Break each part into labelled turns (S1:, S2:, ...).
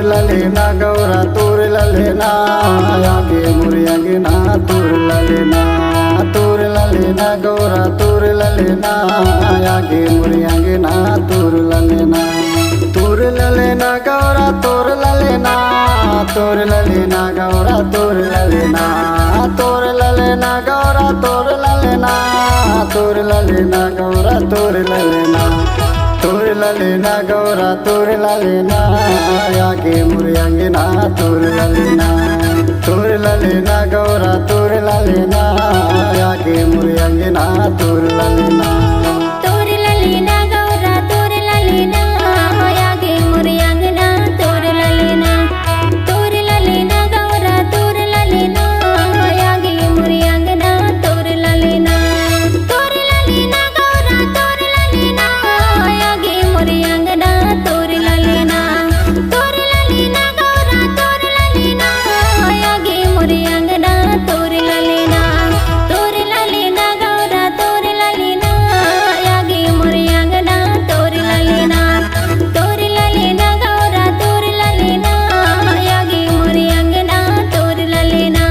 S1: लेना गौरा तोर लेना आगे मुरियांगे ना तोर लेना गौरा तोर लेना आगे मुरियांगे ना तोर लेना गौरा तोर लेना गौरा तोर लेना गौरा तोर लेना गौरा तोर लेना गौरा तोर लेना आगे मुरियांगे ना तोर लेना गौरा तोर लेना आगे मुरियांगे ना तोर लेना
S2: गौरा तोर लेना आगे मुरियांगे ना तोर लेना गौरा तोर लेना आगे मुरियांगे ना तोर लेना गौरा तोर लेना आगे मुरियांगे ना तोर लेना गौरा तोर लेना आगे मुरियांगे ना तोर लेना गौरा तोर लेना आगे मुरियांगे ना तोर लेना गौरा तोर लेना आगे मुरियांगे ना तोर लेना।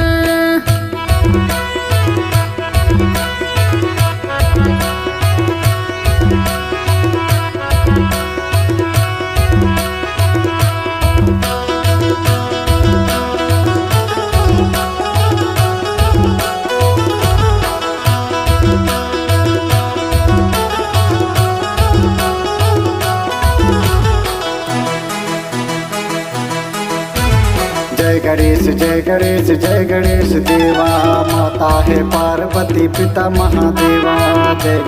S1: जय गणेश देवा माता है पार्वती पिता महादेवा। जय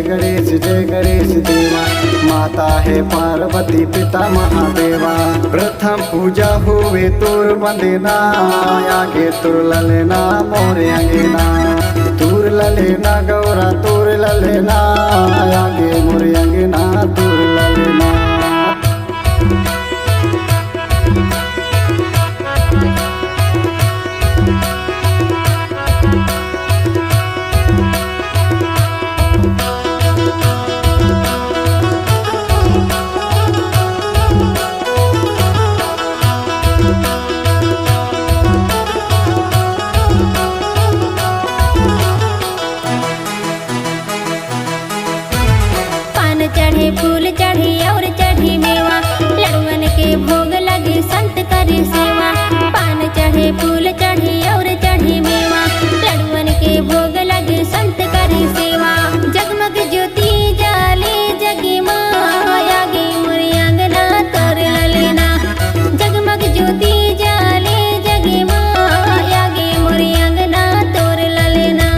S1: गणेश देवा माता है पार्वती पिता महादेवा। प्रथम पूजा हुए तोर बंदेना आगे तोर लेना मोरे अंगेना तोर लेना गौरा तोर लेना आगे मोरे अंगेना तोर लेना।
S2: चढ़े फूल चढ़ी और चढ़ी मेवा लड़ुअन के भोग लगे संत करे सेवा। पान चढ़े फूल चढ़ी और चढ़ी मेवा लड़ुअन के भोग लगे संत करे सेवा। जगमग ज्योति जाले जगे माँ आगे मुरियांगे ना तोर लेना। जगमग ज्योति जाले जगे माँ आगे मुरियांगे ना तोर लेना।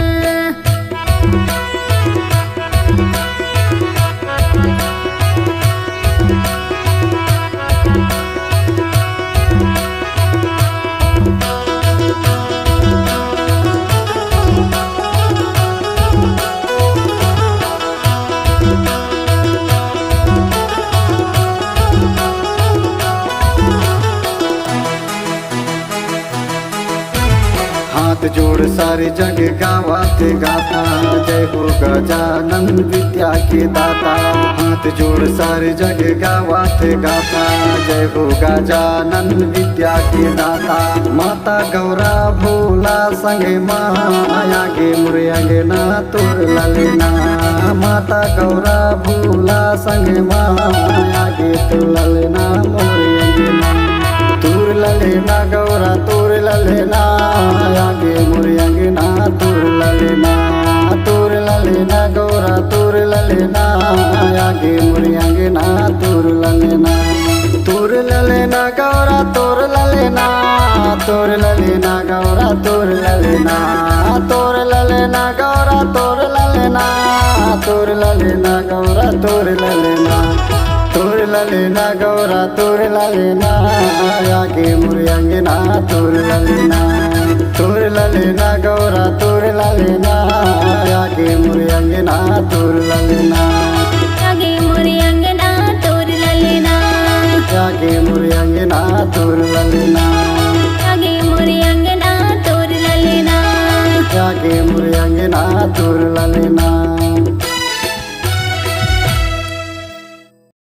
S1: हाथ जोड़ सारे जग गावाते गाता जय हो गजानन विद्या के दाता। हाथ जोड़ सारे जग गावाते गाता जय हो गजानन विद्या के दाता। माता गौरा भोला संगे माँ आगे मुरे आगे ना तोर लेना। माता गौरा भोला संगे माँ आगे तोर लेना मोरे आगे ना तोर लेना गौरा तोर लेना आगे मुरियांगे ना तोर लेना गौरा तोर लेना आगे मुरियांगे ना तोर लेना गौरा तोर लेना गौरा तोर लेना गौरा तोर लेना गौरा तोर लेना गौरा तोर लेना आगे मुरियांगे ना तोर लेना ललेना गौरा तोर ललेना आगे मोरे अंगना तोर ललेना
S2: आगे मोरे अंगना तोर ललेना
S1: आगे मोरे अंगना तोर ललेना
S2: आगे मोरे अंगना तोर ललेना
S1: आगे मोरे अंगना तोर ललेना